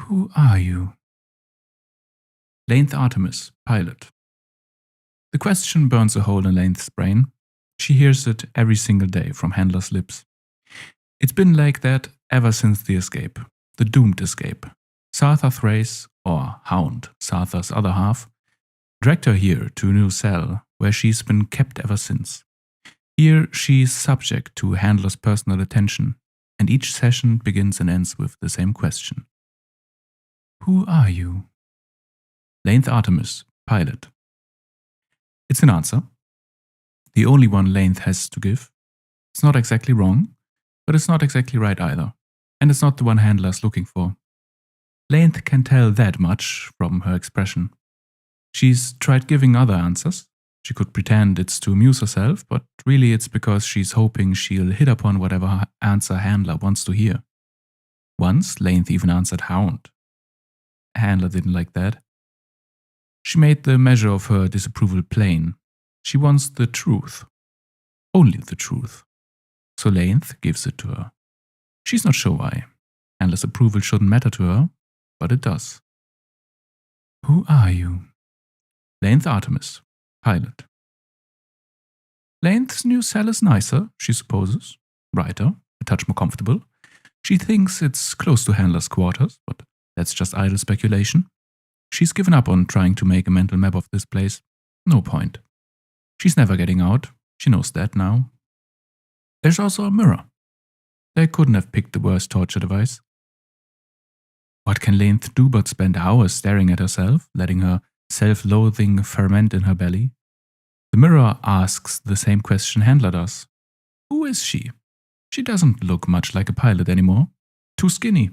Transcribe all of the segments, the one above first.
Who are you? Length Artemis, pilot. The question burns a hole in Length's brain. She hears it every single day from Handler's lips. It's been like that ever since the escape, the doomed escape. Sartha Thrace, or Hound, Sartha's other half, dragged her here to a new cell where she's been kept ever since. Here she's subject to Handler's personal attention, and each session begins and ends with the same question. Who are you? Length Artemis, pilot. It's an answer. The only one Length has to give. It's not exactly wrong, but it's not exactly right either. And it's not the one Handler's looking for. Length can tell that much from her expression. She's tried giving other answers. She could pretend it's to amuse herself, but really it's because she's hoping she'll hit upon whatever answer Handler wants to hear. Once, Length even answered Hound. Handler didn't like that. She made the measure of her disapproval plain. She wants the truth. Only the truth. So Length gives it to her. She's not sure why. Handler's approval shouldn't matter to her, but it does. Who are you? Length Artemis, pilot. Length's new cell is nicer, she supposes. Brighter, a touch more comfortable. She thinks it's close to Handler's quarters, but that's just idle speculation. She's given up on trying to make a mental map of this place. No point. She's never getting out. She knows that now. There's also a mirror. They couldn't have picked the worst torture device. What can Length do but spend hours staring at herself, letting her self-loathing ferment in her belly? The mirror asks the same question Handler does. Who is she? She doesn't look much like a pilot anymore. Too skinny.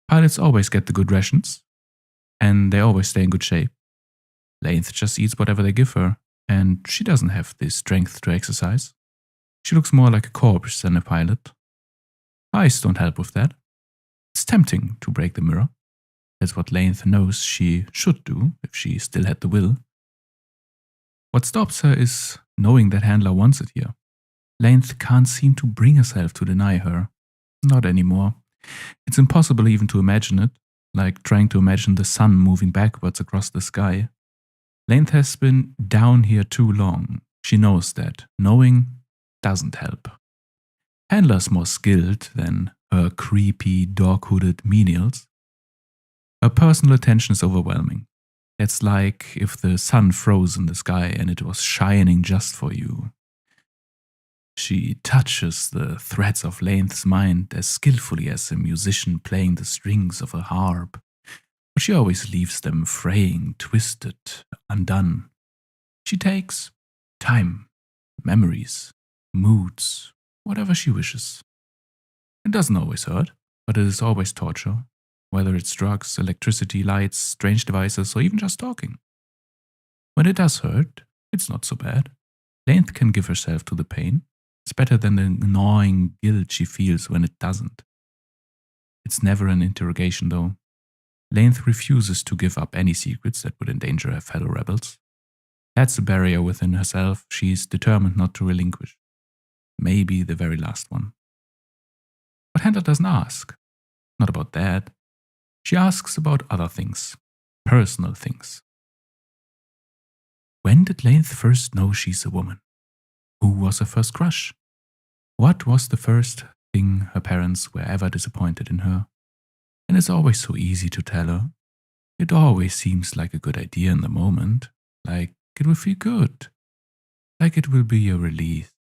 Pilots always get the good rations, and they always stay in good shape. Length just eats whatever they give her, and she doesn't have the strength to exercise. She looks more like a corpse than a pilot. Eyes don't help with that. It's tempting to break the mirror. That's what Length knows she should do if she still had the will. What stops her is knowing that Handler wants it here. Length can't seem to bring herself to deny her. Not anymore. It's impossible even to imagine it, like trying to imagine the sun moving backwards across the sky. Length has been down here too long. She knows that. Knowing doesn't help. Handler's more skilled than her creepy, dog-hooded menials. Her personal attention is overwhelming. It's like if the sun froze in the sky and it was shining just for you. She touches the threads of Length's mind as skillfully as a musician playing the strings of a harp, but she always leaves them fraying, twisted, undone. She takes time, memories, moods, whatever she wishes. It doesn't always hurt, but it is always torture, whether it's drugs, electricity, lights, strange devices, or even just talking. When it does hurt, it's not so bad. Length can give herself to the pain. It's better than the gnawing guilt she feels when it doesn't. It's never an interrogation, though. Length refuses to give up any secrets that would endanger her fellow rebels. That's a barrier within herself she's determined not to relinquish. Maybe the very last one. But Handler doesn't ask. Not about that. She asks about other things. Personal things. When did Length first know she's a woman? Who was her first crush? What was the first thing her parents were ever disappointed in her? And it's always so easy to tell her. It always seems like a good idea in the moment, like it will feel good, like it will be a relief.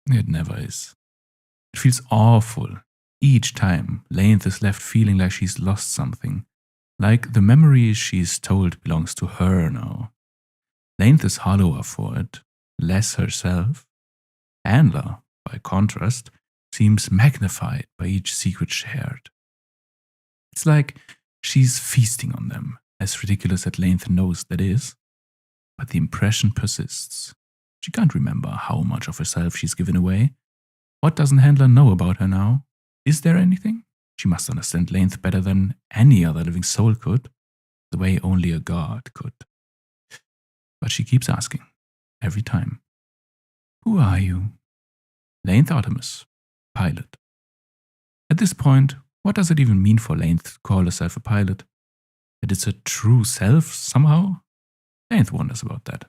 It never is. It feels awful each time Length is left feeling like she's lost something, like the memory she's told belongs to her now. Length is hollower for it, less herself. Handler, by contrast, seems magnified by each secret shared. It's like she's feasting on them, as ridiculous as Length knows that is. But the impression persists. She can't remember how much of herself she's given away. What doesn't Handler know about her now? Is there anything? She must understand Length better than any other living soul could, the way only a god could. But she keeps asking, every time. Who are you? Length Artemis, pilot. At this point, What does it even mean for Lainth to call herself a pilot? That it's her true self somehow? Lainth wonders about that.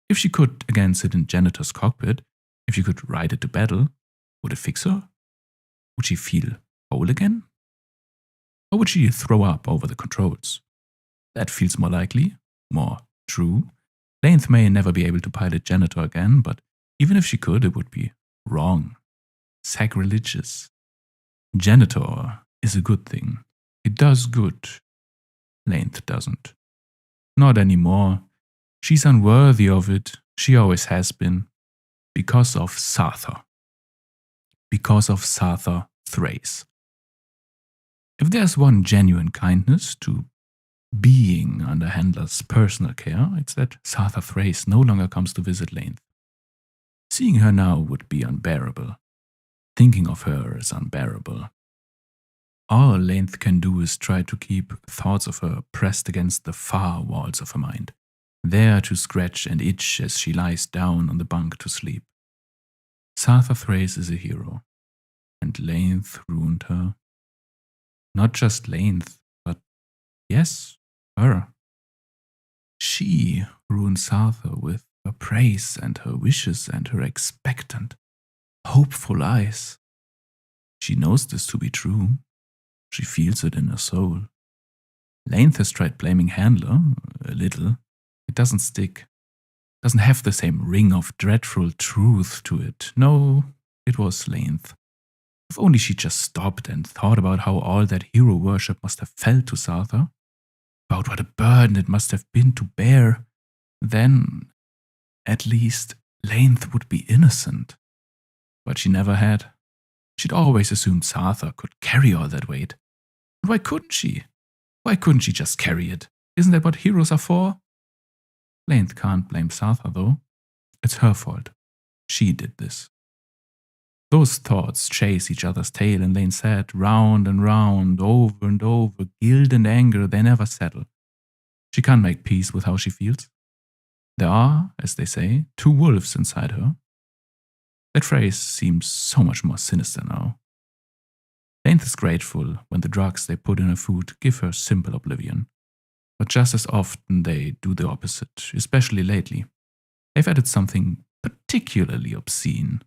If she could again sit in Janitor's cockpit, if she could ride it to battle, would it fix her? Would she feel whole again? Or would she throw up over the controls? That feels more likely, more true. Lainth may never be able to pilot Janitor again, but even if she could, it would be wrong. Sacrilegious. Janitor is a good thing. It does good. Lainth doesn't. Not anymore. She's unworthy of it. She always has been. Because of Sarther. Because of Sarther Thrace. If there's one genuine kindness to being under Handler's personal care, it's that Sarther Thrace no longer comes to visit Lainth. Seeing her now would be unbearable. Thinking of her is unbearable. All Lainth can do is try to keep thoughts of her pressed against the far walls of her mind, there to scratch and itch as she lies down on the bunk to sleep. Sarther Thrace is a hero, and Lainth ruined her. Not just Lainth, but yes, her. She ruined Sarther with her praise and her wishes and her expectant, hopeful eyes. She knows this to be true. She feels it in her soul. Lainth has tried blaming Handler, a little. It doesn't stick. Doesn't have the same ring of dreadful truth to it. No, it was Lainth. If only she just stopped and thought about how all that hero worship must have felt to Sarther, about what a burden it must have been to bear, then, at least, Lainth would be innocent. But she never had. She'd always assumed Sarther could carry all that weight. And why couldn't she? Why couldn't she just carry it? Isn't that what heroes are for? Lainth can't blame Sarther, though. It's her fault. She did this. Those thoughts chase each other's tail in Lainth's head, round and round, over and over, guilt and anger, they never settle. She can't make peace with how she feels. There are, as they say, two wolves inside her. That phrase seems so much more sinister now. Lainth is grateful when the drugs they put in her food give her simple oblivion. But just as often they do the opposite, especially lately. They've added something particularly obscene.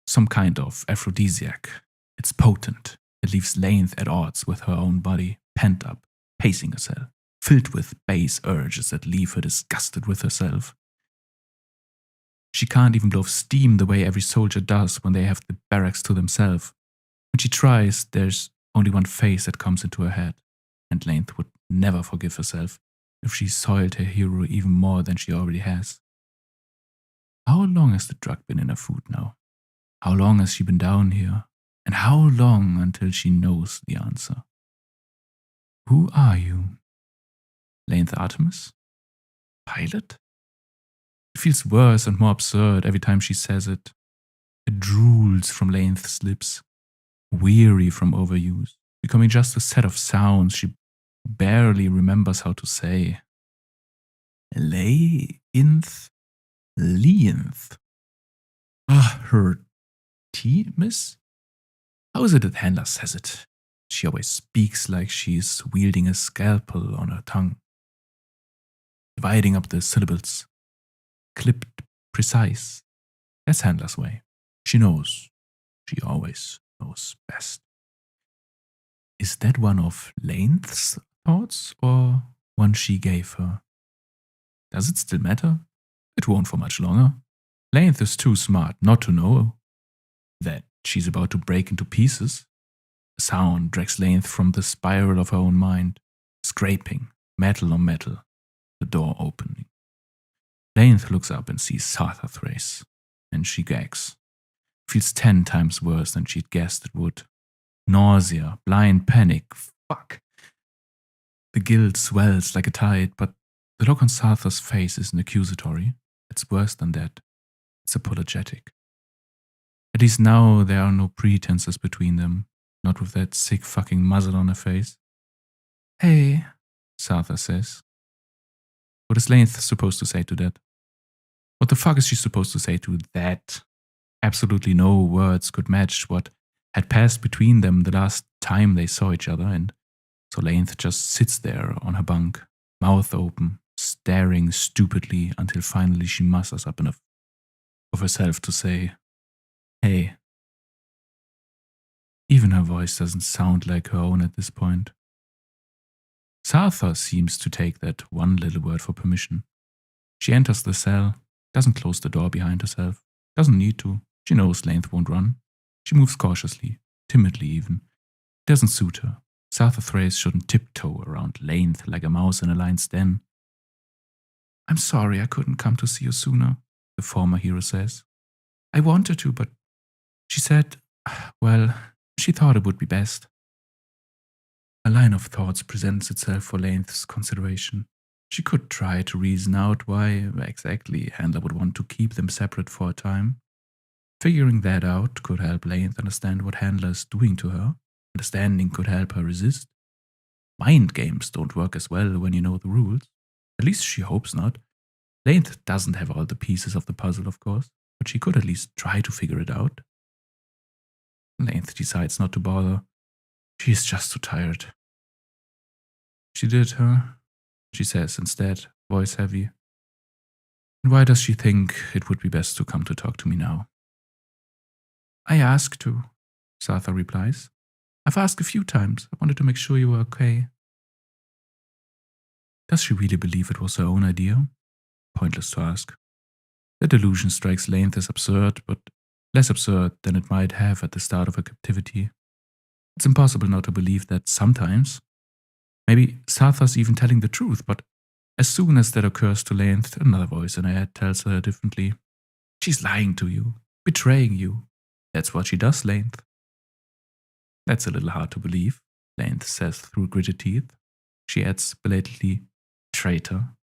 Some kind of aphrodisiac. It's potent. It leaves Lainth at odds with her own body, pent up, pacing herself, filled with base urges that leave her disgusted with herself. She can't even blow steam the way every soldier does when they have the barracks to themselves. When she tries, there's only one face that comes into her head, and Lainth would never forgive herself if she soiled her hero even more than she already has. How long has the drug been in her food now? How long has she been down here? And how long until she knows the answer? Who are you? Lainth Artemis? Pilot? It feels worse and more absurd every time she says it. It drools from Lainth's lips, weary from overuse, becoming just a set of sounds she barely remembers how to say. Lainth? Leanth? Her tea, miss? How is it that Handler says it? She always speaks like she's wielding a scalpel on her tongue, dividing up the syllables, clipped, precise. That's Handler's way. She knows. She always knows best. Is that one of Lainth's thoughts or one she gave her? Does it still matter? It won't for much longer. Lainth is too smart not to know that she's about to break into pieces. A sound drags Lainth from the spiral of her own mind, scraping, metal on metal, the door opening. Lainth looks up and sees Sarther Thrace, and she gags. Feels 10 times worse than she'd guessed it would. Nausea, blind panic, fuck. The guilt swells like a tide, but the look on Sarther's face isn't accusatory. It's worse than that. It's apologetic. At least now there are no pretenses between them, not with that sick fucking muzzle on her face. Hey, Sarther says. What is Lainth supposed to say to that? What the fuck is she supposed to say to that? Absolutely no words could match what had passed between them the last time they saw each other, and so Lainth just sits there on her bunk, mouth open, staring stupidly until finally she musters up enough of herself to say, "Hey." Even her voice doesn't sound like her own at this point. Sartha seems to take that one little word for permission. She enters the cell, doesn't close the door behind herself, doesn't need to. She knows Lainth won't run. She moves cautiously, timidly even. It doesn't suit her. Sartha Thrace shouldn't tiptoe around Lainth like a mouse in a lion's den. "I'm sorry I couldn't come to see you sooner," the former hero says. "I wanted to, but she said, well, she thought it would be best." A line of thoughts presents itself for Lainth's consideration. She could try to reason out why exactly Handler would want to keep them separate for a time. Figuring that out could help Lainth understand what Handler is doing to her. Understanding could help her resist. Mind games don't work as well when you know the rules. At least she hopes not. Lainth doesn't have all the pieces of the puzzle, of course, but she could at least try to figure it out. Lainth decides not to bother. She is just too tired. "She did, huh?" she says instead, voice heavy. "And why does she think it would be best to come to talk to me now?" "I asked to," Sartha replies. "I've asked a few times. I wanted to make sure you were okay." Does she really believe it was her own idea? Pointless to ask. The delusion strikes Lainth as absurd, but less absurd than it might have at the start of her captivity. It's impossible not to believe that sometimes. Maybe Sartha's even telling the truth, but as soon as that occurs to Lainth, another voice in her head tells her differently. She's lying to you, betraying you. That's what she does, Lainth. That's a little hard to believe, Lainth says through gritted teeth. She adds belatedly, traitor.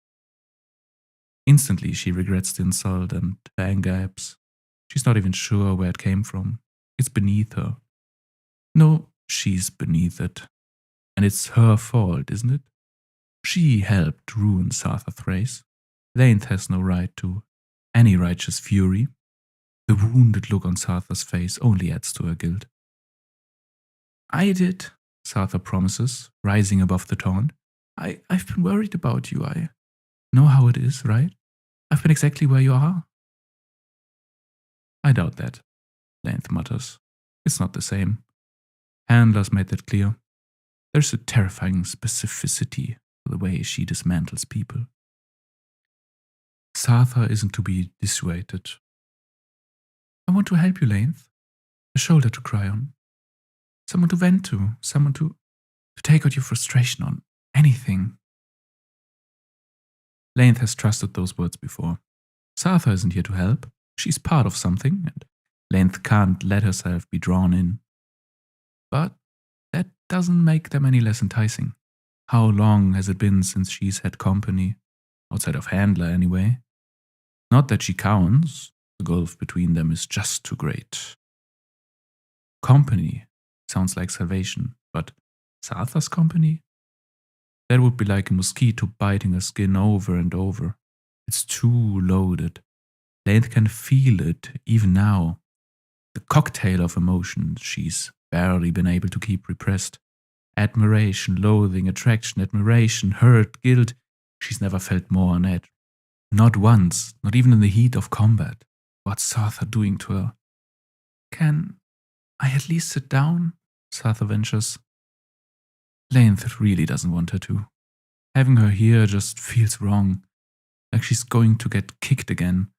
Instantly, she regrets the insult and her anger ebbs. She's not even sure where it came from. It's beneath her. No, she's beneath it. And it's her fault, isn't it? She helped ruin Sartha Thrace. Lainth has no right to any righteous fury. The wounded look on Sartha's face only adds to her guilt. "I did," Sartha promises, rising above the taunt. I've been worried about you. I know how it is, right? I've been exactly where you are." "I doubt that," Lainth mutters. "It's not the same. Handler's made that clear. There's a terrifying specificity to the way she dismantles people." Sartha isn't to be dissuaded. "I want to help you, Lainth. A shoulder to cry on. Someone to vent to. Someone to take out your frustration on. Anything." Lainth has trusted those words before. Sartha isn't here to help. She's part of something, and Lainth can't let herself be drawn in. But that doesn't make them any less enticing. How long has it been since she's had company? Outside of Handler, anyway. Not that she counts. The gulf between them is just too great. Company sounds like salvation, but Sartha's company? That would be like a mosquito biting her skin over and over. It's too loaded. Lainth can feel it even now. The cocktail of emotions she's barely been able to keep repressed. Admiration, loathing, attraction, admiration, hurt, guilt. She's never felt more on edge. Not once, not even in the heat of combat. What's Sartha doing to her? "Can I at least sit down?" Sartha ventures. Lainth really doesn't want her to. Having her here just feels wrong, like she's going to get kicked again.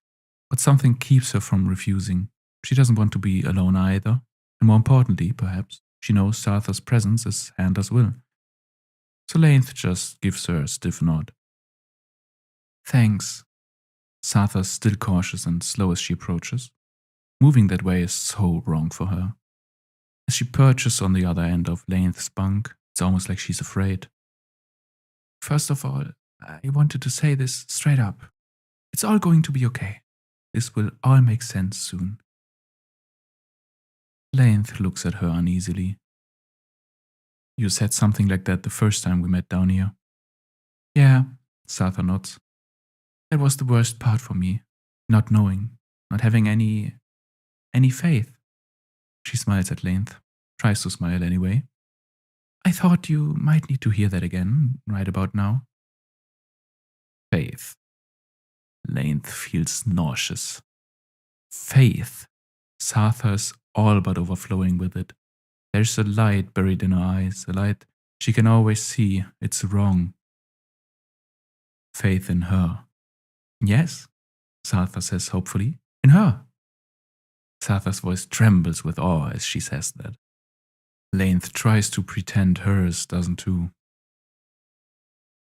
But something keeps her from refusing. She doesn't want to be alone either. And more importantly, perhaps, she knows Sartha's presence is Handler's will. So Lainth just gives her a stiff nod. "Thanks." Sartha's still cautious and slow as she approaches. Moving that way is so wrong for her. As she perches on the other end of Lainth's bunk, it's almost like she's afraid. "First of all, I wanted to say this straight up. It's all going to be okay. This will all make sense soon." Lainth looks at her uneasily. "You said something like that the first time we met down here." "Yeah," Sartha nods. "That was the worst part for me. Not knowing, not having any faith." She smiles at Lainth. tries to smile anyway. I thought you might need to hear that again, right about now. Faith. Lainth feels nauseous. Faith. Sartha's all but overflowing with it. There's a light buried in her eyes, a light she can always see. It's wrong. Faith in her. Yes, Sartha says hopefully. In her. Sartha's voice trembles with awe as she says that. Lainth tries to pretend hers doesn't too.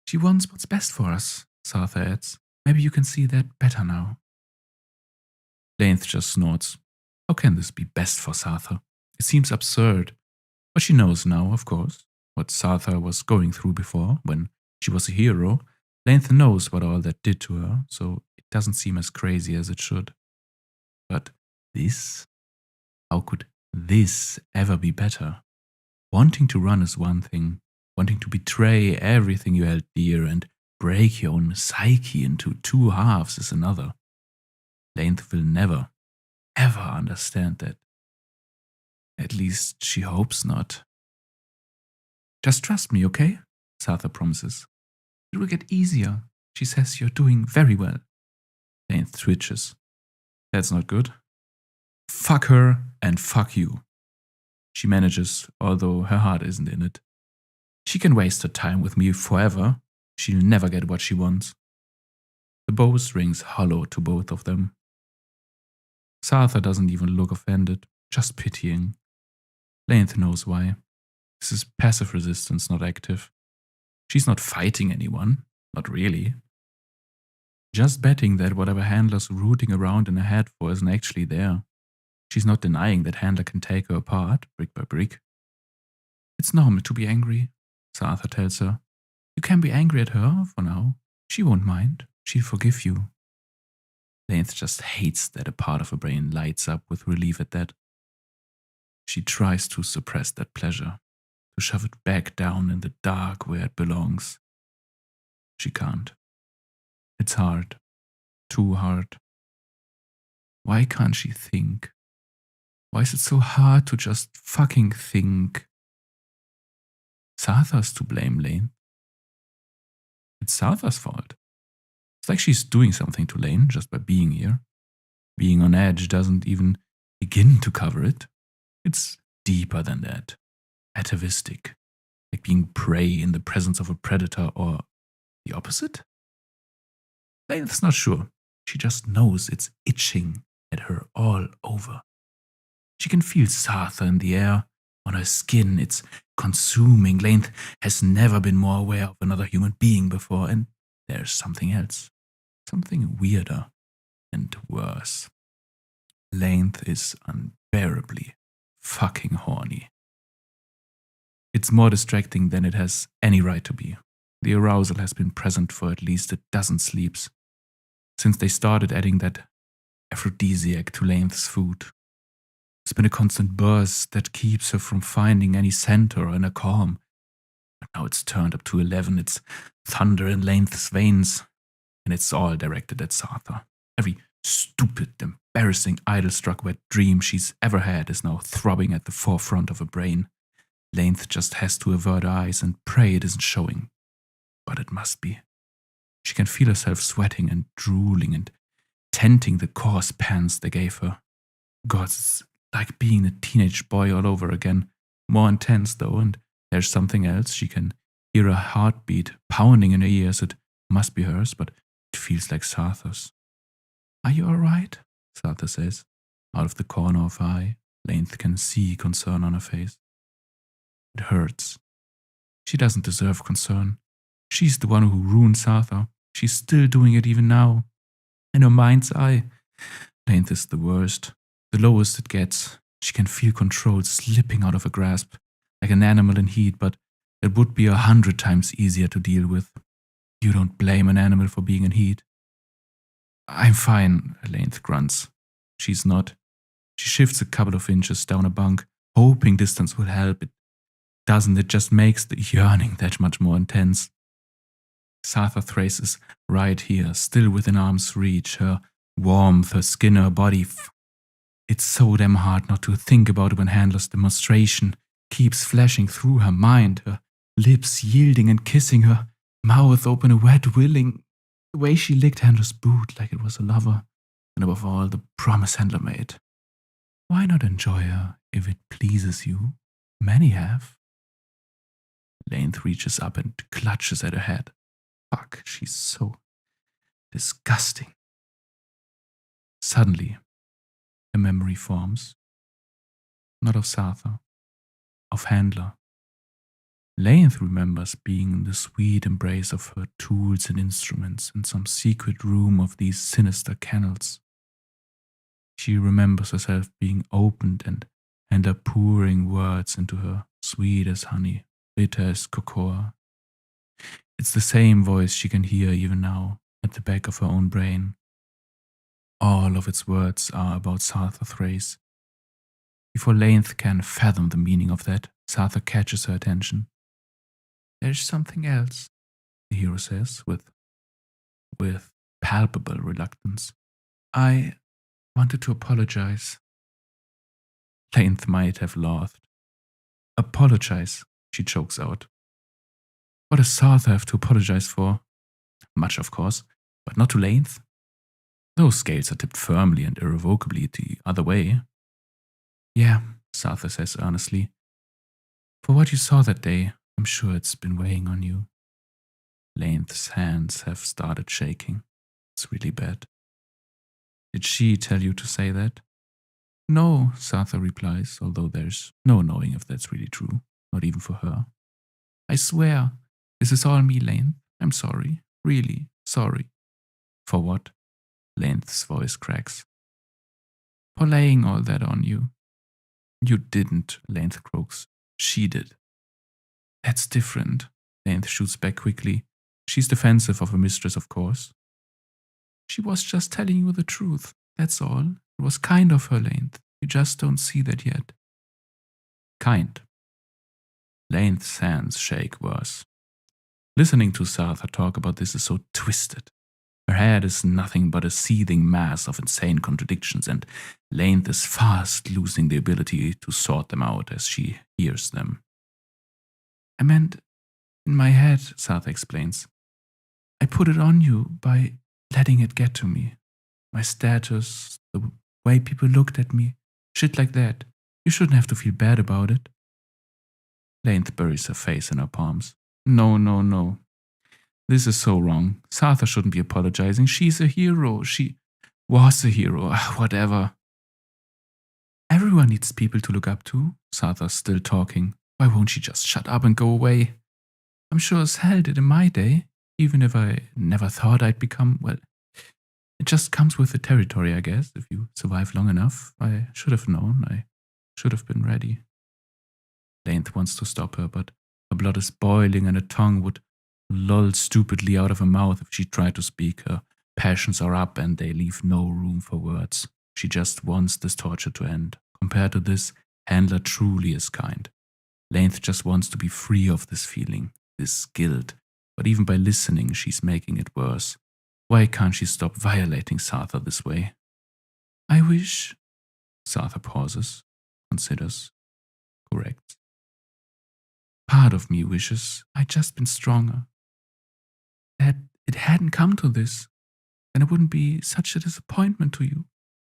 She wants what's best for us, Sartha adds. Maybe you can see that better now. Lainth just snorts. How can this be best for Sartha? It seems absurd. But she knows now, of course, what Sartha was going through before, when she was a hero. Lainth knows what all that did to her, so it doesn't seem as crazy as it should. But this? How could this ever be better? Wanting to run is one thing. Wanting to betray everything you held dear and break your own psyche into two halves is another. Lainth will never, ever understand that. At least she hopes not. Just trust me, okay? Sartha promises. It will get easier. She says you're doing very well. Lainth twitches. That's not good. Fuck her and fuck you. She manages, although her heart isn't in it. She can waste her time with me forever. She'll never get what she wants. The boast rings hollow to both of them. Sartha doesn't even look offended, just pitying. Lainth knows why. This is passive resistance, not active. She's not fighting anyone, not really. Just betting that whatever Handler's rooting around in her head for isn't actually there. She's not denying that Handler can take her apart, brick by brick. It's normal to be angry, Sartha tells her. You can be angry at her for now. She won't mind. She'll forgive you. Lainth just hates that a part of her brain lights up with relief at that. She tries to suppress that pleasure, to shove it back down in the dark where it belongs. She can't. It's hard. Too hard. Why can't she think? Why is it so hard to just fucking think? Sartha's to blame, Lainth. It's Sartha's fault. It's like she's doing something to Lane just by being here. Being on edge doesn't even begin to cover it. It's deeper than that. Atavistic. Like being prey in the presence of a predator, or the opposite? Lane's not sure. She just knows it's itching at her all over. She can feel Sartha in the air, on her skin. It's consuming. Lane has never been more aware of another human being before, and there's something else. Something weirder and worse. Lane is unbearably fucking horny. It's more distracting than it has any right to be. The arousal has been present for at least a dozen sleeps, since they started adding that aphrodisiac to Lane's food. It's been a constant buzz that keeps her from finding any center or inner calm. But now it's turned up to 11. It's thunder in Lane's veins, and it's all directed at Sartha. Every stupid, embarrassing, idol-struck wet dream she's ever had is now throbbing at the forefront of her brain. Lane just has to avert her eyes and pray it isn't showing. But it must be. She can feel herself sweating and drooling and tenting the coarse pants they gave her. God, it's like being a teenage boy all over again. More intense though, and there's something else. She can hear a heartbeat pounding in her ears. It must be hers, but it feels like Sartha's. Are you alright? Sartha says. Out of the corner of her eye, Lane can see concern on her face. It hurts. She doesn't deserve concern. She's the one who ruined Sartha. She's still doing it even now. In her mind's eye, Lane is the worst. The lowest it gets. She can feel control slipping out of her grasp, like an animal in heat, but it would be 100 times easier to deal with. You don't blame an animal for being in heat. I'm fine, Lane grunts. She's not. She shifts a couple of inches down a bunk, hoping distance will help. It doesn't. It just makes the yearning that much more intense. Sartha Thrace is right here, still within arm's reach, her warmth, her skin, her body. It's so damn hard not to think about it when Handler's demonstration keeps flashing through her mind, her lips yielding and kissing, her mouth open, a wet willing, the way she licked Handler's boot like it was a lover, and above all, the promise Handler made. Why not enjoy her if it pleases you? Many have. Lainth reaches up and clutches at her head. Fuck, she's so disgusting. Suddenly, a memory forms. Not of Sartha, of Handler. Lainth remembers being in the sweet embrace of her tools and instruments in some secret room of these sinister kennels. She remembers herself being opened and Handler pouring words into her, sweet as honey, bitter as cocoa. It's the same voice she can hear even now, at the back of her own brain. All of its words are about Sartha Thrace. Before Lainth can fathom the meaning of that, Sartha catches her attention. There's something else, the hero says, with palpable reluctance. I wanted to apologize. Lainth might have laughed. Apologize, she chokes out. What does Sartha have to apologize for? Much, of course, but not to Lainth. Those scales are tipped firmly and irrevocably the other way. Yeah, Sartha says earnestly. For what you saw that day, I'm sure it's been weighing on you. Lainth's hands have started shaking. It's really bad. Did she tell you to say that? No, Sartha replies, although there's no knowing if that's really true, not even for her. I swear, this is all me, Lainth. I'm sorry, really sorry. For what? Lainth's voice cracks. For laying all that on you. You didn't, Lainth croaks. She did. That's different, Lainth shoots back quickly. She's defensive of her mistress, of course. She was just telling you the truth, that's all. It was kind of her, Lainth. You just don't see that yet. Kind. Lainth's hands shake worse. Listening to Sartha talk about this is so twisted. Her head is nothing but a seething mass of insane contradictions, and Lainth is fast losing the ability to sort them out as she hears them. I meant, in my head, Sartha explains. I put it on you by letting it get to me. My status, the way people looked at me, shit like that. You shouldn't have to feel bad about it. Lainth buries her face in her palms. No. This is so wrong. Sartha shouldn't be apologizing. She's a hero. She was a hero. Whatever. Everyone needs people to look up to. Sartha's still talking. Why won't she just shut up and go away? I'm sure as hell did in my day, even if I never thought I'd become, well, it just comes with the territory, I guess. If you survive long enough, I should have known. I should have been ready. Lainth wants to stop her, but her blood is boiling and her tongue would loll stupidly out of her mouth if she tried to speak. Her passions are up and they leave no room for words. She just wants this torture to end. Compared to this, Handler truly is kind. Lainth just wants to be free of this feeling, this guilt. But even by listening, she's making it worse. Why can't she stop violating Sartha this way? I wish... Sartha pauses, considers, corrects. Part of me wishes I'd just been stronger. That it hadn't come to this, then it wouldn't be such a disappointment to you.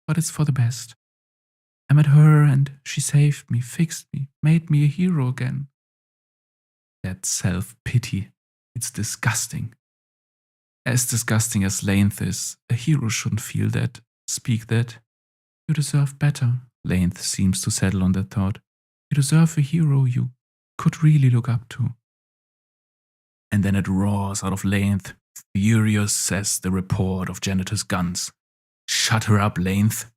But it's for the best. I met her and she saved me, fixed me, made me a hero again. That self-pity, it's disgusting. As disgusting as Lainth is, a hero shouldn't feel that, speak that. You deserve better, Lainth seems to settle on that thought. You deserve a hero you could really look up to. And then it roars out of Lainth, furious as the report of Janitor's guns. Shut her up, Lainth.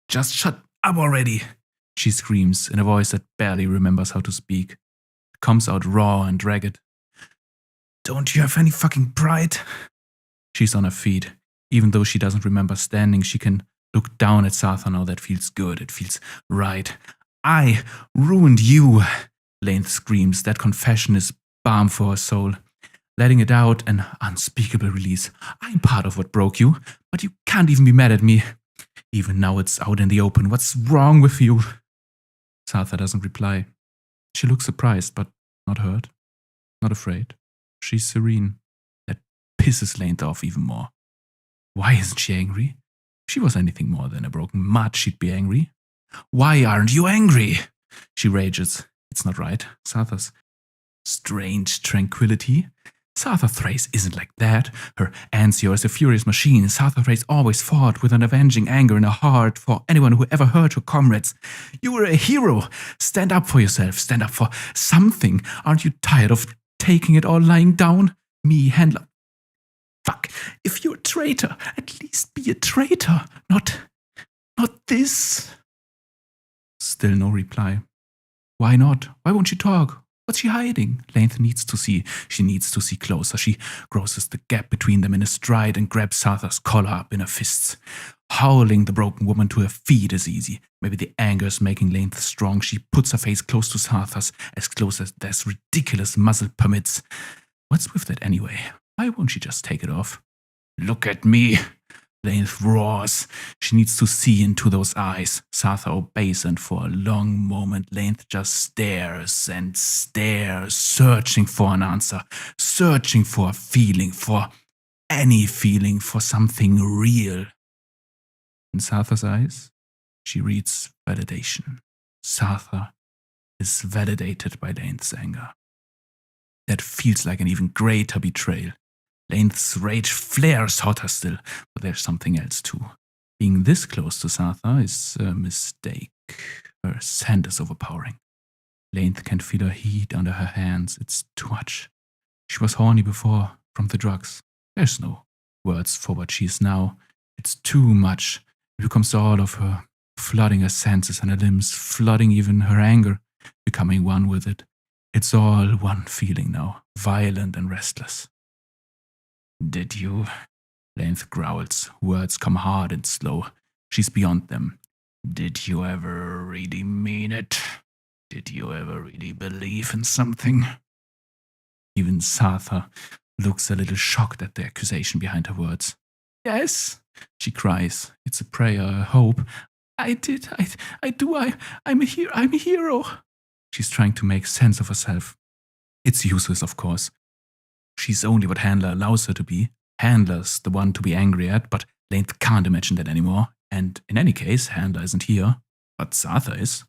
Just shut up already, she screams in a voice that barely remembers how to speak. It comes out raw and ragged. Don't you have any fucking pride? She's on her feet. Even though she doesn't remember standing, she can look down at Sartha now. That feels good. It feels right. I ruined you, Lainth screams. That confession is balm for her soul. Letting it out, an unspeakable release. I'm part of what broke you, but you can't even be mad at me. Even now it's out in the open. What's wrong with you? Sartha doesn't reply. She looks surprised, but not hurt, not afraid. She's serene. That pisses Lane off even more. Why isn't she angry? If she was anything more than a broken mud, she'd be angry. Why aren't you angry? She rages. It's not right. Sartha's strange tranquility. Sartha Thrace isn't like that. Her Ansior is a furious machine. Sartha Thrace always fought with an avenging anger in her heart for anyone who ever hurt her comrades. You were a hero. Stand up for yourself. Stand up for something. Aren't you tired of taking it all lying down? Me, handler. Fuck. If you're a traitor, at least be a traitor. Not this. Still no reply. Why not? Why won't she talk? What's she hiding? Lane needs to see. She needs to see closer. She grosses the gap between them in a stride and grabs Sartha's collar up in her fists. Howling the broken woman to her feet is easy. Maybe the anger is making Lane strong. She puts her face close to Sartha's, as close as this ridiculous muzzle permits. What's with that anyway? Why won't she just take it off? Look at me! Lane roars. She needs to see into those eyes. Sartha obeys, and for a long moment Lane just stares and stares, searching for an answer, searching for a feeling, for any feeling, for something real. In Sartha's eyes, she reads validation. Sartha is validated by Lane's anger. That feels like an even greater betrayal. Lane's rage flares hotter still, but there's something else too. Being this close to Sartha is a mistake. Her scent is overpowering. Lane can feel her heat under her hands. It's too much. She was horny before, from the drugs. There's no words for what she is now. It's too much. It becomes all of her, flooding her senses and her limbs, flooding even her anger, becoming one with it. It's all one feeling now, violent and restless. Did you? Lane growls. Words come hard and slow. She's beyond them. Did you ever really mean it? Did you ever really believe in something? Even Sartha looks a little shocked at the accusation behind her words. Yes, she cries. It's a prayer, a hope. I did. I do. I'm a hero. She's trying to make sense of herself. It's useless, of course. She's only what Handler allows her to be. Handler's the one to be angry at, but Lane can't imagine that anymore. And in any case, Handler isn't here. But Sartha is.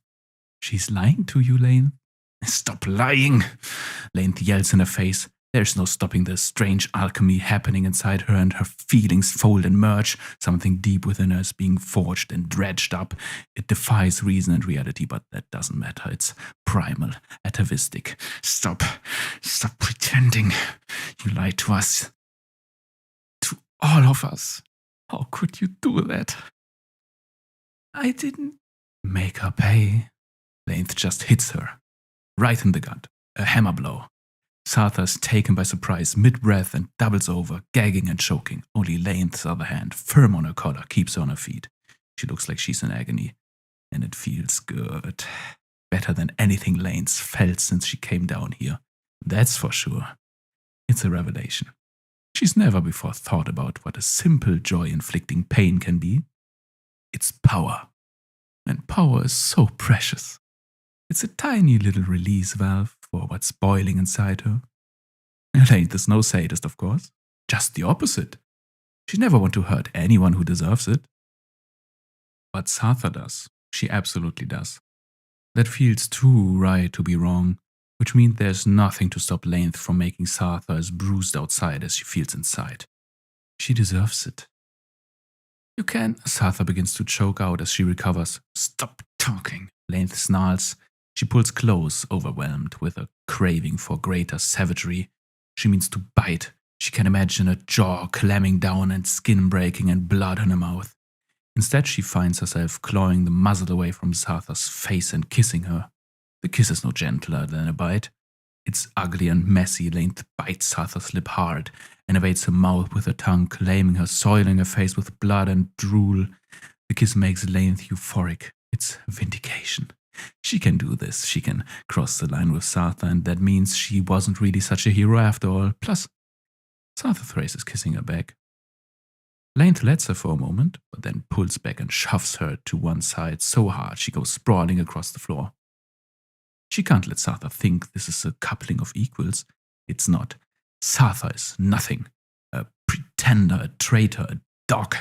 She's lying to you, Lane. Stop lying! Lane yells in her face. There's no stopping the strange alchemy happening inside her, and her feelings fold and merge. Something deep within her is being forged and dredged up. It defies reason and reality, but that doesn't matter. It's primal, atavistic. Stop pretending. You lied to us. To all of us. How could you do that? I didn't make her pay. Lane just hits her. Right in the gut. A hammer blow. Sartha is taken by surprise mid-breath and doubles over, gagging and choking. Only Lane's other hand, firm on her collar, keeps her on her feet. She looks like she's in agony. And it feels good. Better than anything Lane's felt since she came down here. That's for sure. It's a revelation. She's never before thought about what a simple joy-inflicting pain can be. It's power. And power is so precious. It's a tiny little release valve for what's boiling inside her. Lane is no sadist, of course. Just the opposite. She never want to hurt anyone who deserves it. But Sartha does. She absolutely does. That feels too right to be wrong, which means there's nothing to stop Lane from making Sartha as bruised outside as she feels inside. She deserves it. You can. Sartha begins to choke out as she recovers. Stop talking. Lane snarls. She pulls close, overwhelmed with a craving for greater savagery. She means to bite. She can imagine her jaw clamming down and skin breaking and blood in her mouth. Instead, she finds herself clawing the muzzle away from Sartha's face and kissing her. The kiss is no gentler than a bite. It's ugly and messy. Lane bites Sartha's lip hard and evades her mouth with her tongue, claiming her, soiling her face with blood and drool. The kiss makes Lane euphoric. It's vindication. She can do this. She can cross the line with Sartha, and that means she wasn't really such a hero after all. Plus, Sartha Thrace is kissing her back. Lane lets her for a moment, but then pulls back and shoves her to one side so hard she goes sprawling across the floor. She can't let Sartha think this is a coupling of equals. It's not. Sartha is nothing. A pretender, a traitor, a dog.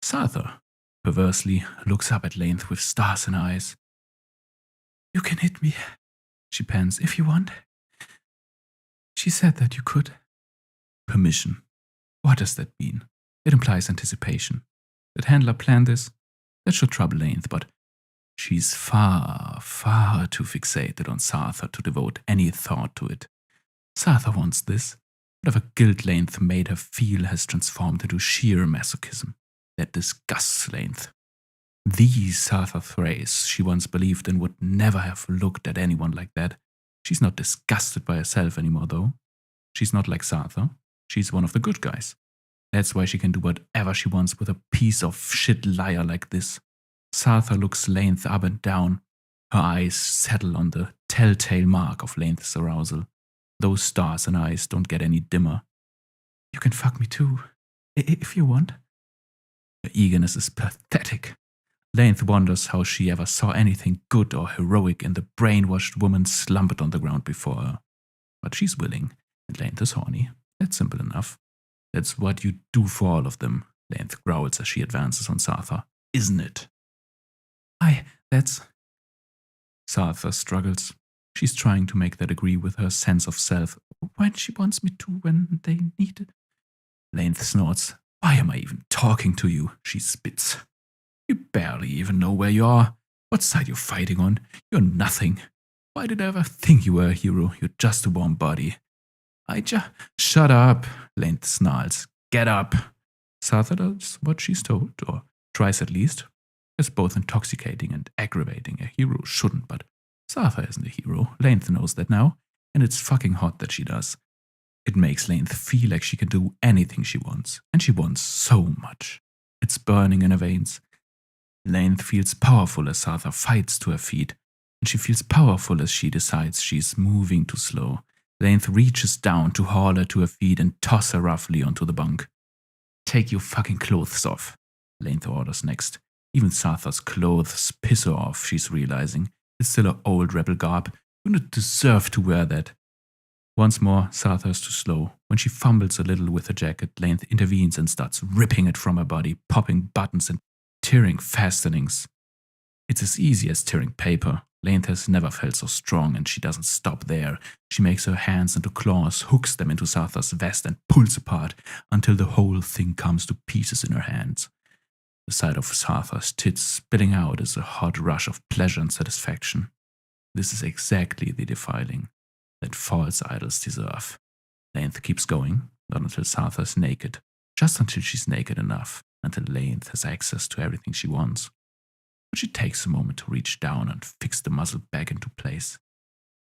Sartha perversely looks up at Length with stars in her eyes. You can hit me, she pants, if you want. She said that you could. Permission. What does that mean? It implies anticipation. Did Handler plan this? That should trouble Length, but she's far, far too fixated on Sartha to devote any thought to it. Sartha wants this. Whatever guilt Length made her feel has transformed into sheer masochism. That disgusts Length. The Sartha Thrace she once believed in would never have looked at anyone like that. She's not disgusted by herself anymore, though. She's not like Sartha. She's one of the good guys. That's why she can do whatever she wants with a piece of shit liar like this. Sartha looks Length up and down. Her eyes settle on the telltale mark of Length's arousal. Those stars and eyes don't get any dimmer. You can fuck me too, if you want. Her eagerness is pathetic. Length wonders how she ever saw anything good or heroic in the brainwashed woman slumped on the ground before her. But she's willing, and Length is horny. That's simple enough. That's what you do for all of them, Length growls as she advances on Sartha. Isn't it? That's... Sartha struggles. She's trying to make that agree with her sense of self. When she wants me to, when they need it. Length snorts. Why am I even talking to you? She spits. You barely even know where you are. What side you're fighting on? You're nothing. Why did I ever think you were a hero? You're just a warm body. Shut up, Length snarls. Get up. Sartha does what she's told, or tries at least. It's both intoxicating and aggravating. A hero shouldn't, but Sartha isn't a hero. Length knows that now, and it's fucking hot that she does. It makes Length feel like she can do anything she wants, and she wants so much. It's burning in her veins. Length feels powerful as Sartha fights to her feet, and she feels powerful as she decides she's moving too slow. Length reaches down to haul her to her feet and toss her roughly onto the bunk. Take your fucking clothes off, Length orders next. Even Sartha's clothes piss her off, she's realizing. It's still her old rebel garb. You don't deserve to wear that. Once more, Sartha is too slow. When she fumbles a little with her jacket, Length intervenes and starts ripping it from her body, popping buttons and tearing fastenings. It's as easy as tearing paper. Length has never felt so strong, and she doesn't stop there. She makes her hands into claws, hooks them into Sartha's vest, and pulls apart until the whole thing comes to pieces in her hands. The sight of Sartha's tits spilling out is a hot rush of pleasure and satisfaction. This is exactly the defiling that false idols deserve. Length keeps going, not until Sartha is naked, just until she's naked enough, until Length has access to everything she wants. But she takes a moment to reach down and fix the muzzle back into place.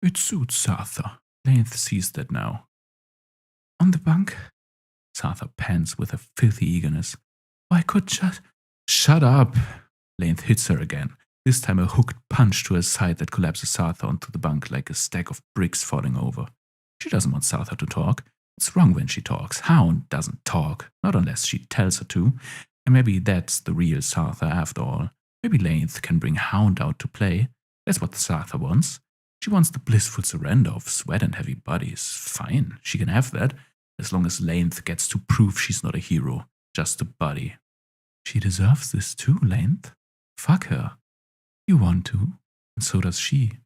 It suits Sartha. Length sees that now. On the bunk? Sartha pants with a filthy eagerness. I could just... Shut up! Length hits her again, this time a hooked punch to her side that collapses Sartha onto the bunk like a stack of bricks falling over. She doesn't want Sartha to talk. It's wrong when she talks. Hound doesn't talk, not unless she tells her to. And maybe that's the real Sartha after all. Maybe Length can bring Hound out to play. That's what Sartha wants. She wants the blissful surrender of sweat and heavy bodies. Fine, she can have that, as long as Length gets to prove she's not a hero, just a body. She deserves this too, Length. Fuck her. You want to, and so does she.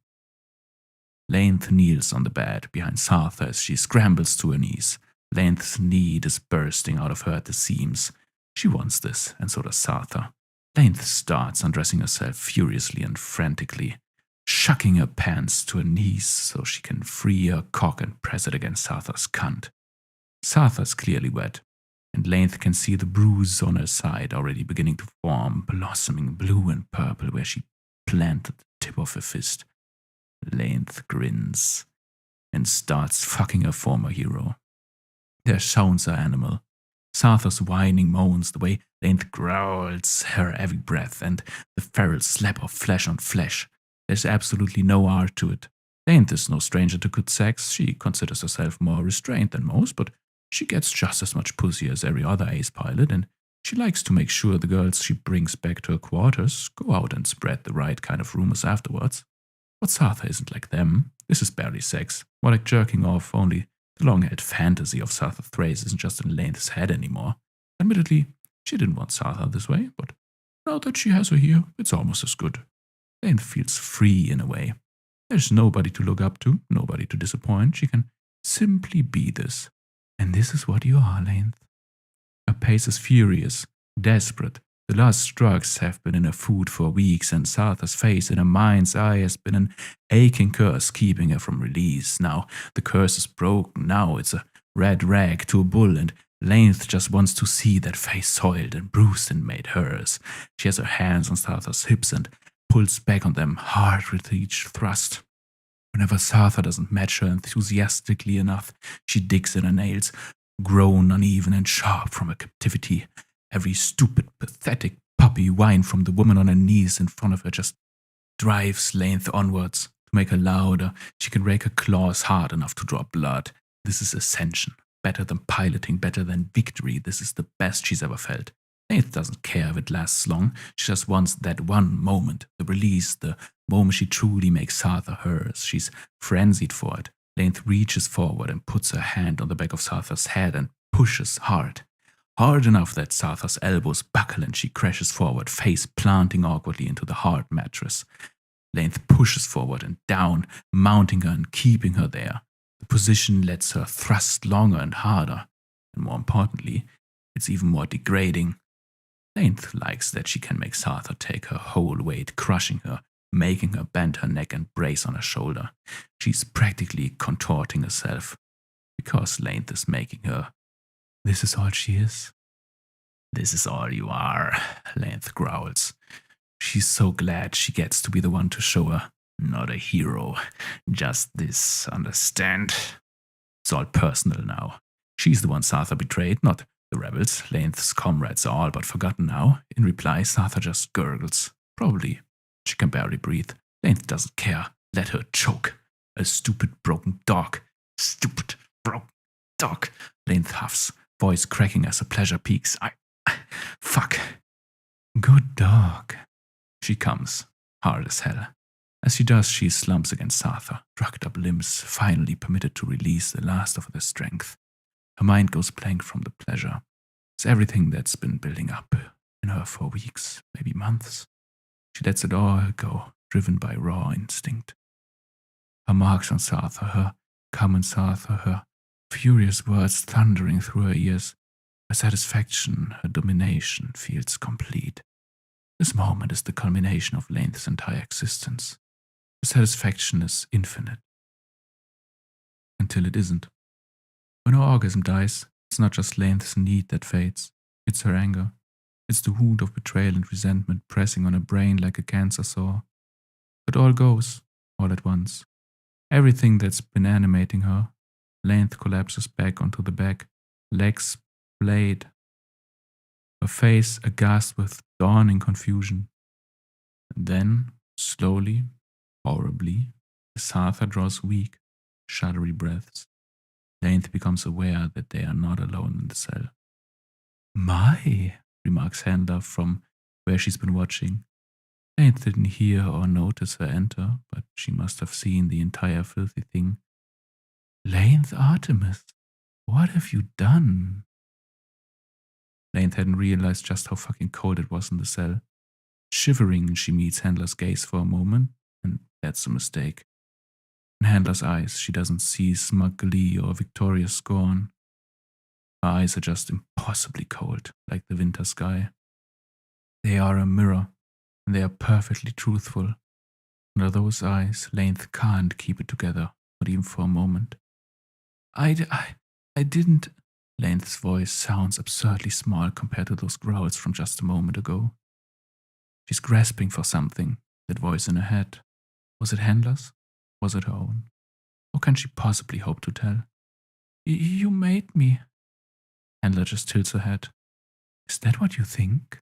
Length kneels on the bed behind Sartha as she scrambles to her knees. Length's need is bursting out of her at the seams. She wants this, and so does Sartha. Length starts undressing herself furiously and frantically, shucking her pants to her knees so she can free her cock and press it against Sartha's cunt. Sartha's clearly wet, and Length can see the bruise on her side already beginning to form, blossoming blue and purple where she planted the tip of her fist. Length grins and starts fucking her former hero. Their sounds are animal. Sartha's whining moans, the way Length growls her heavy breath, and the feral slap of flesh on flesh. There's absolutely no art to it. Length is no stranger to good sex. She considers herself more restrained than most, but she gets just as much pussy as every other ace pilot, and she likes to make sure the girls she brings back to her quarters go out and spread the right kind of rumors afterwards. But Sartha isn't like them. This is barely sex. More like jerking off, only the long-held fantasy of Sartha Thrace isn't just in Lane's head anymore. Admittedly, she didn't want Sartha this way, but now that she has her here, it's almost as good. Lane feels free in a way. There's nobody to look up to, nobody to disappoint. She can simply be this. And this is what you are, Lane. Her pace is furious, desperate. The last strokes have been in her food for weeks, and Sartha's face in her mind's eye has been an aching curse keeping her from release. Now the curse is broken. Now it's a red rag to a bull, and Lainth just wants to see that face soiled and bruised and made hers. She has her hands on Sartha's hips and pulls back on them hard with each thrust. Whenever Sartha doesn't match her enthusiastically enough, she digs in her nails, grown uneven and sharp from her captivity. Every stupid, pathetic puppy whine from the woman on her knees in front of her just drives Lainth onwards. To make her louder, she can rake her claws hard enough to draw blood. This is ascension. Better than piloting, better than victory. This is the best she's ever felt. Lainth doesn't care if it lasts long. She just wants that one moment, the release, the moment she truly makes Sartha hers. She's frenzied for it. Lainth reaches forward and puts her hand on the back of Sartha's head and pushes hard. Hard enough that Sartha's elbows buckle and she crashes forward, face planting awkwardly into the hard mattress. Lainth pushes forward and down, mounting her and keeping her there. The position lets her thrust longer and harder. And more importantly, it's even more degrading. Lainth likes that she can make Sartha take her whole weight, crushing her, making her bend her neck and brace on her shoulder. She's practically contorting herself, because Lainth is making her. This is all she is. This is all you are, Lainth growls. She's so glad she gets to be the one to show her. Not a hero, just this, understand? It's all personal now. She's the one Sartha betrayed, not the rebels. Lainth's comrades are all but forgotten now. In reply, Sartha just gurgles. Probably. She can barely breathe. Lainth doesn't care. Let her choke. A stupid, broken dog. Stupid, broken dog. Lainth huffs, voice cracking as her pleasure peaks. Fuck. Good dog. She comes, hard as hell. As she does, she slumps against Sartha, drugged up limbs, finally permitted to release the last of their strength. Her mind goes blank from the pleasure. It's everything that's been building up in her for weeks, maybe months. She lets it all go, driven by raw instinct. Her marks on Sartha, her common Sartha, her furious words thundering through her ears. Her satisfaction, her domination feels complete. This moment is the culmination of Lainth's entire existence. Her satisfaction is infinite. Until it isn't. When her orgasm dies, it's not just Lainth's need that fades. It's her anger. It's the wound of betrayal and resentment pressing on her brain like a cancer sore. It all goes, all at once. Everything that's been animating her. Lainth collapses back onto the back, legs splayed, her face aghast with dawning confusion. And then, slowly, horribly, Sartha draws weak, shuddery breaths. Lainth becomes aware that they are not alone in the cell. My, remarks Handler from where she's been watching. Lainth didn't hear or notice her enter, but she must have seen the entire filthy thing. Lainth Artemis, what have you done? Lainth hadn't realized just how fucking cold it was in the cell. Shivering, she meets Handler's gaze for a moment, and that's a mistake. In Handler's eyes, she doesn't see smug glee or victorious scorn. Her eyes are just impossibly cold, like the winter sky. They are a mirror, and they are perfectly truthful. Under those eyes, Lainth can't keep it together, not even for a moment. I didn't... Lainth's voice sounds absurdly small compared to those growls from just a moment ago. She's grasping for something, that voice in her head. Was it Handler's? Was it her own? How can she possibly hope to tell? You made me. Handler just tilts her head. Is that what you think?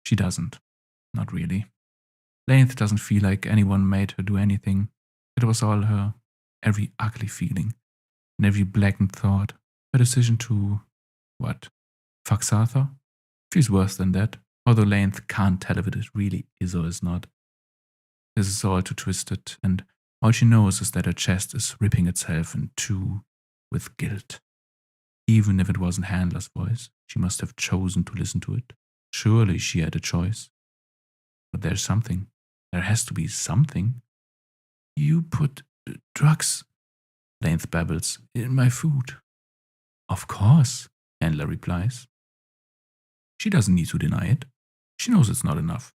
She doesn't. Not really. Lainth doesn't feel like anyone made her do anything. It was all her. Every ugly feeling. And every blackened thought. Her decision to, what? Fuck Sartha? Feels worse than that, although Lainth can't tell if it really is or is not. This is all too twisted, and all she knows is that her chest is ripping itself in two with guilt. Even if it wasn't Handler's voice, she must have chosen to listen to it. Surely she had a choice. But there's something. There has to be something. You put drugs, Lainth babbles, in my food. Of course, Handler replies. She doesn't need to deny it. She knows it's not enough.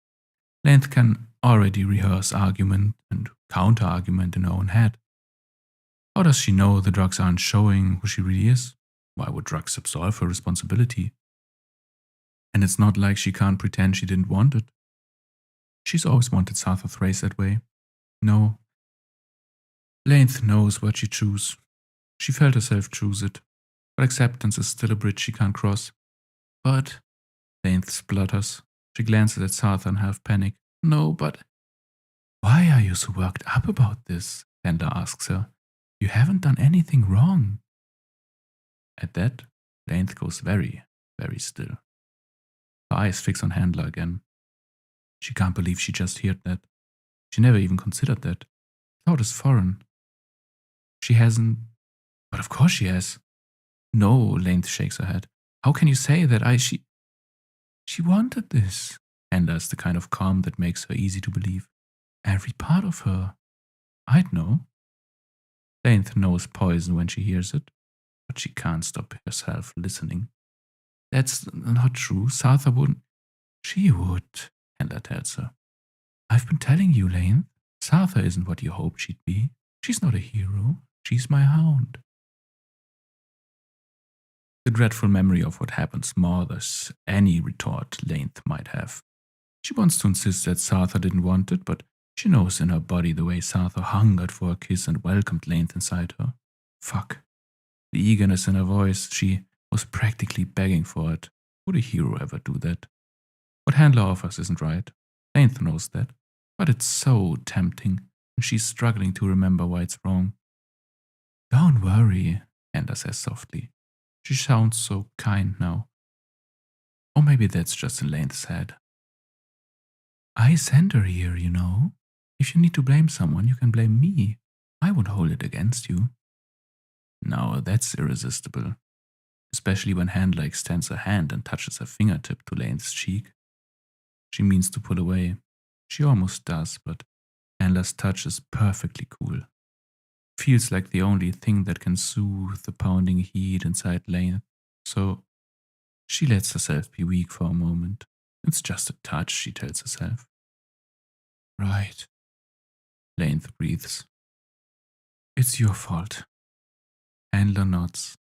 Lainth can already rehearse argument and counter-argument in her own head. How does she know the drugs aren't showing who she really is? Why would drugs absolve her responsibility? And it's not like she can't pretend she didn't want it. She's always wanted Sartha Thrace that way. No. Lainth knows what she chose. She felt herself choose it. But acceptance is still a bridge she can't cross. But, Lainth splutters. She glances at Sartha in half panic. No, but... Why are you so worked up about this? Handler asks her. You haven't done anything wrong. At that, Lainth goes very, very still. Her eyes fix on Handler again. She can't believe she just heard that. She never even considered that. Thought is foreign. She hasn't... But of course she has. No, Lainth shakes her head. How can you say that She wanted this. Handler is the kind of calm that makes her easy to believe. Every part of her. I'd know. Lainth knows poison when she hears it, but she can't stop herself listening. That's not true. Sartha wouldn't. She would, Handler tells her. I've been telling you, Lainth. Sartha isn't what you hoped she'd be. She's not a hero. She's my hound. The dreadful memory of what happened smothers any retort Lainth might have. She wants to insist that Sartha didn't want it, but she knows in her body the way Sartha hungered for a kiss and welcomed Lainth inside her. Fuck. The eagerness in her voice, she was practically begging for it. Would a hero ever do that? What Handler offers isn't right. Lainth knows that. But it's so tempting, and she's struggling to remember why it's wrong. Don't worry, Handler says softly. She sounds so kind now. Or maybe that's just in Lainth's head. I sent her here, you know. If you need to blame someone, you can blame me. I won't hold it against you. Now that's irresistible. Especially when Handler extends her hand and touches her fingertip to Lainth's cheek. She means to pull away. She almost does, but Handler's touch is perfectly cool. Feels like the only thing that can soothe the pounding heat inside Lainth. So she lets herself be weak for a moment. It's just a touch, she tells herself. Right. Lainth breathes. It's your fault. Handler nods.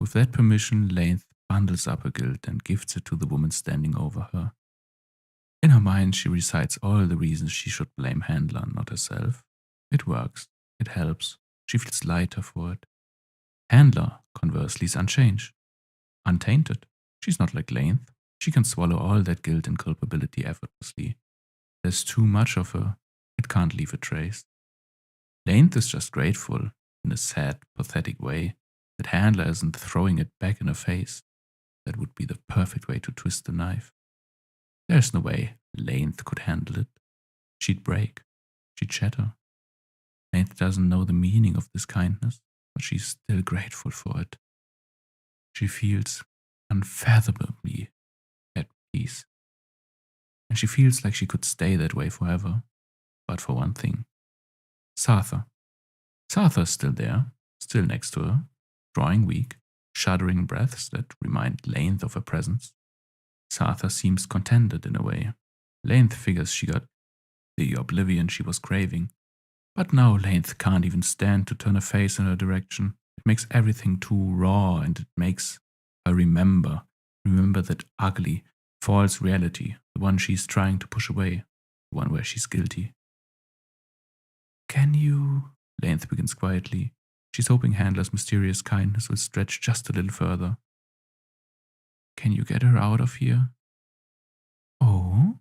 With that permission, Lainth bundles up her guilt and gifts it to the woman standing over her. In her mind, she recites all the reasons she should blame Handler, not herself. It works. It helps. She feels lighter for it. Handler, conversely, is unchanged. Untainted. She's not like Lainth. She can swallow all that guilt and culpability effortlessly. There's too much of her. It can't leave a trace. Lainth is just grateful, in a sad, pathetic way, that Handler isn't throwing it back in her face. That would be the perfect way to twist the knife. There's no way Lainth could handle it. She'd break. She'd shatter. Lainth doesn't know the meaning of this kindness, but she's still grateful for it. She feels unfathomably at peace. And she feels like she could stay that way forever. But for one thing. Sartha. Sartha is still there, still next to her, drawing weak, shuddering breaths that remind Lainth of her presence. Sartha seems contented in a way. Lainth figures she got the oblivion she was craving. But now Lainth can't even stand to turn her face in her direction. It makes everything too raw, and it makes her remember that ugly, false reality, the one she's trying to push away, the one where she's guilty. Can you... Lainth begins quietly. She's hoping Handler's mysterious kindness will stretch just a little further. Can you get her out of here? Oh?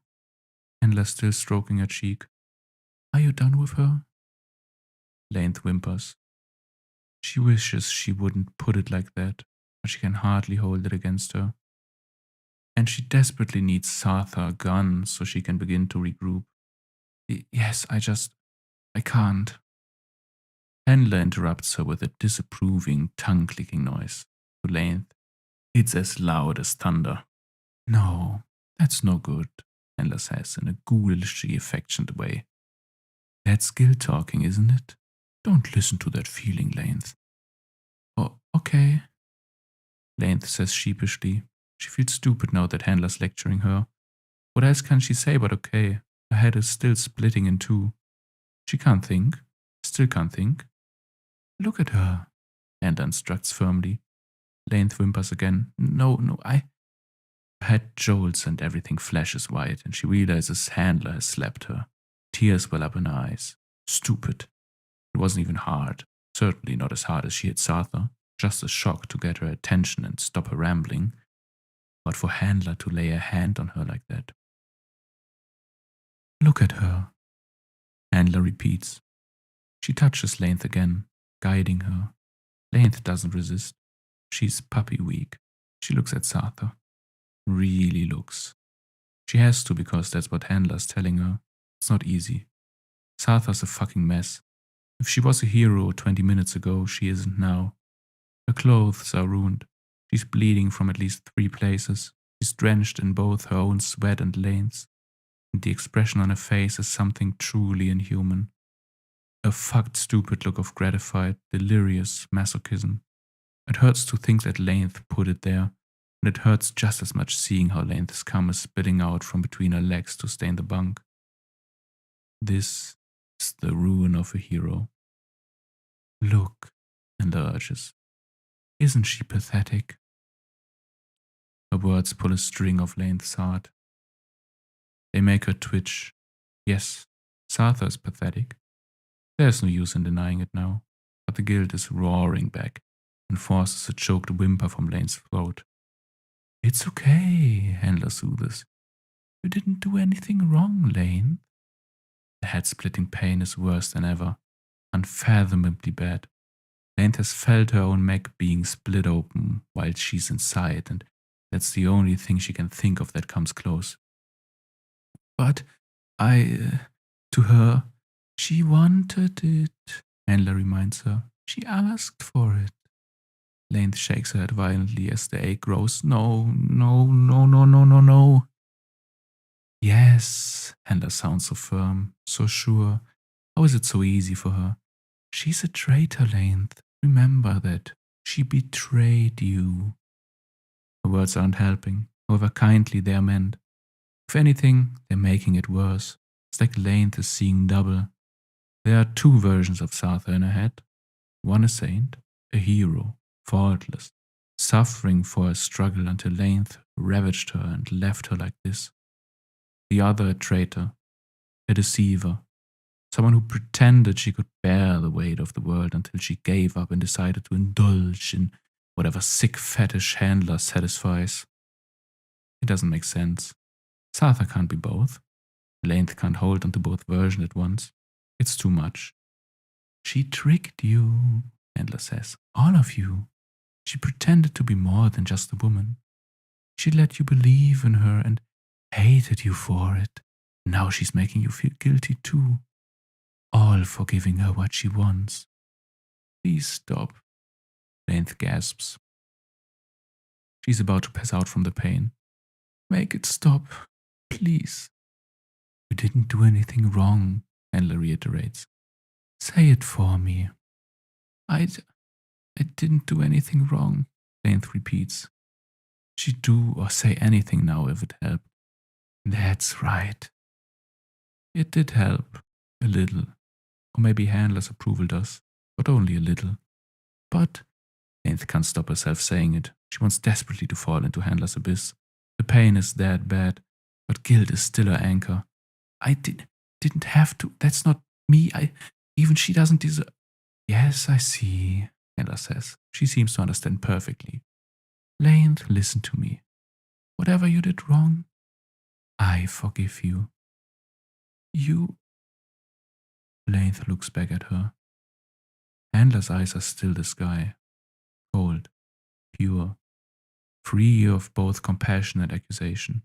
Handler's still stroking her cheek. Are you done with her? Lainth whimpers. She wishes she wouldn't put it like that, but she can hardly hold it against her. And she desperately needs Sartha a gun so she can begin to regroup. Yes, I can't. Handler interrupts her with a disapproving, tongue-clicking noise. To length, it's as loud as thunder. No, that's no good, Handler says in a ghoulishly affectionate way. That's guilt talking, isn't it? Don't listen to that feeling, Length. Oh, okay, Length says sheepishly. She feels stupid now that Handler's lecturing her. What else can she say but okay? Her head is still splitting in two. She can't think. Still can't think. Look at her, Handler instructs firmly. Length whimpers again. No, I. Her head jolts and everything flashes white, and she realizes Handler has slapped her. Tears well up in her eyes. Stupid. It wasn't even hard. Certainly not as hard as she hit Sarther. Just a shock to get her attention and stop her rambling. But for Handler to lay a hand on her like that. Look at her, Handler repeats. She touches Length again, guiding her. Length doesn't resist. She's puppy weak. She looks at Sarther. Really looks. She has to because that's what Handler's telling her. It's not easy. Sarther's a fucking mess. If she was a hero 20 minutes ago, she isn't now. Her clothes are ruined. She's bleeding from at least 3 places. She's drenched in both her own sweat and Lane's. And the expression on her face is something truly inhuman. A fucked, stupid look of gratified, delirious masochism. It hurts to think that Length put it there, and it hurts just as much seeing how Length's cum is spitting out from between her legs to stain the bunk. This is the ruin of a hero. Look, and urges. Isn't she pathetic? Her words pull a string of Length's heart. They make her twitch. Yes, Sarther is pathetic. There's no use in denying it now, but the guilt is roaring back and forces a choked whimper from Lane's throat. It's okay, Handler soothes. You didn't do anything wrong, Lane. The head-splitting pain is worse than ever, unfathomably bad. Lane has felt her own neck being split open while she's inside, and that's the only thing she can think of that comes close. But to her, she wanted it, Handler reminds her. She asked for it. Lane shakes her head violently as the ache grows. No. Yes, Handler sounds so firm, so sure. How is it so easy for her? She's a traitor, Lane. Remember that. She betrayed you. Her words aren't helping, however kindly they are meant. If anything, they're making it worse. It's like Lane is seeing double. There are 2 versions of Sarther in her head. One a saint, a hero, faultless, suffering for a struggle until Lane ravaged her and left her like this. The other a traitor, a deceiver, someone who pretended she could bear the weight of the world until she gave up and decided to indulge in whatever sick fetish Handler satisfies. It doesn't make sense. Sarther can't be both. Lane can't hold onto both versions at once. It's too much. She tricked you, Handler says. All of you. She pretended to be more than just a woman. She let you believe in her and hated you for it. Now she's making you feel guilty too. All for giving her what she wants. Please stop, Lane gasps. She's about to pass out from the pain. Make it stop, please. You didn't do anything wrong, Handler reiterates. Say it for me. I didn't do anything wrong, Lane repeats. She'd do or say anything now if it helped. That's right. It did help. A little. Or maybe Handler's approval does. But only a little. But Lane can't stop herself saying it. She wants desperately to fall into Handler's abyss. The pain is that bad, but guilt is still her anchor. I didn't have to. That's not me. Even she doesn't deserve. Yes, I see, Handler says. She seems to understand perfectly. Lane, listen to me. Whatever you did wrong, I forgive you. You. Lane looks back at her. Handler's eyes are still the sky. Cold, pure, free of both compassion and accusation.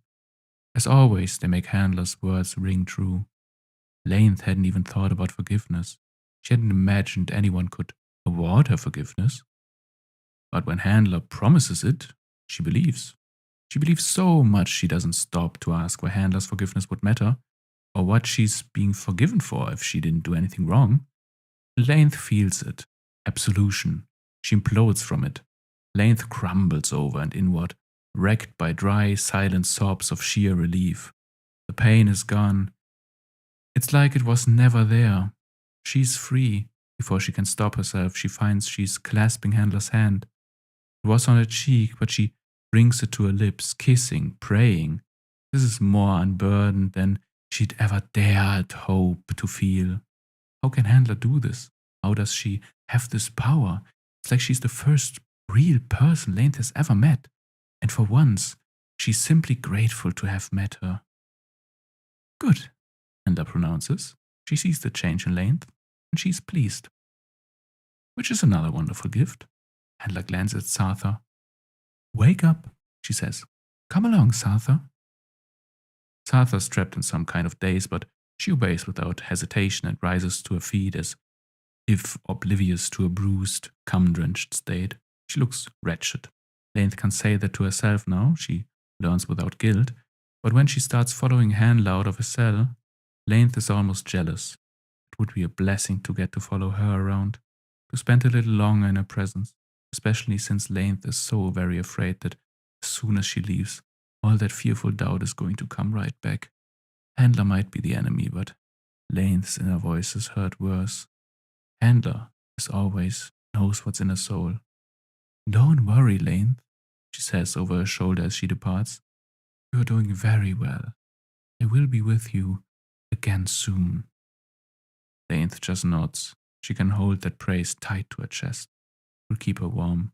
As always, they make Handler's words ring true. Length hadn't even thought about forgiveness. She hadn't imagined anyone could award her forgiveness. But when Handler promises it, she believes. She believes so much she doesn't stop to ask why Handler's forgiveness would matter, or what she's being forgiven for if she didn't do anything wrong. Length feels it. Absolution. She implodes from it. Length crumbles over and inward, wrecked by dry, silent sobs of sheer relief. The pain is gone. It's like it was never there. She's free. Before she can stop herself, she finds she's clasping Handler's hand. It was on her cheek, but she brings it to her lips, kissing, praying. This is more unburdened than she'd ever dared hope to feel. How can Handler do this? How does she have this power? It's like she's the first real person Length has ever met. And for once, she's simply grateful to have met her. Good, Handler pronounces. She sees the change in Length, and she's pleased. Which is another wonderful gift. Handler glances at Sartha. Wake up, she says. Come along, Sartha. Sartha's trapped in some kind of daze, but she obeys without hesitation and rises to her feet as if oblivious to a bruised, cum-drenched state. She looks wretched. Length can say that to herself now, she learns without guilt, but when she starts following Handler out of his cell, Length is almost jealous. It would be a blessing to get to follow her around, to spend a little longer in her presence, especially since Length is so very afraid that as soon as she leaves, all that fearful doubt is going to come right back. Handler might be the enemy, but Length's inner voice is heard worse. Handler, as always, knows what's in her soul. Don't worry, Length, she says over her shoulder as she departs. You're doing very well. I will be with you again soon. Length just nods. She can hold that praise tight to her chest. It will keep her warm.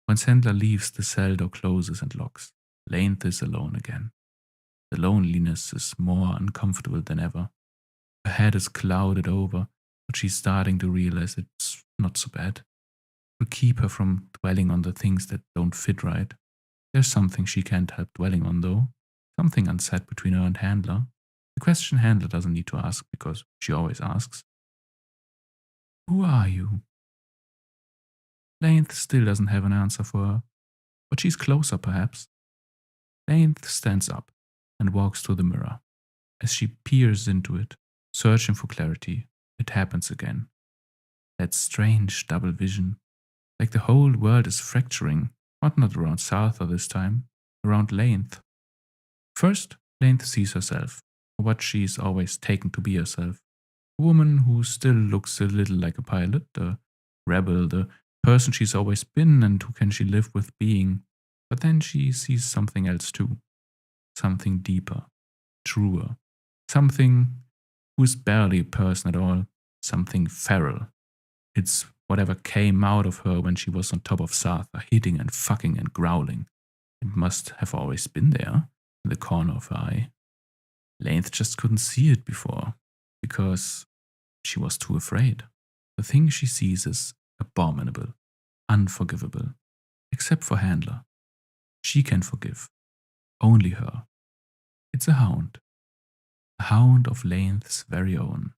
When Handler leaves, the cell door closes and locks. Length is alone again. The loneliness is more uncomfortable than ever. Her head is clouded over, but she's starting to realize it's not so bad. It will keep her from dwelling on the things that don't fit right. There's something she can't help dwelling on, though. Something unsaid between her and Handler. The question Handler doesn't need to ask because she always asks. Who are you? Length still doesn't have an answer for her, but she's closer perhaps. Length stands up and walks to the mirror. As she peers into it, searching for clarity, it happens again. That strange double vision, like the whole world is fracturing, but not around Sartha this time, around Length. First, Length sees herself, or what she's always taken to be herself. A woman who still looks a little like a pilot, the rebel, the person she's always been and who can she live with being. But then she sees something else too. Something deeper, truer. Something who is barely a person at all. Something feral. It's whatever came out of her when she was on top of Sartha, hitting and fucking and growling. It must have always been there, in the corner of her eye. Length just couldn't see it before, because she was too afraid. The thing she sees is abominable, unforgivable, except for Handler. She can forgive. Only her. It's a hound. A hound of Length's very own.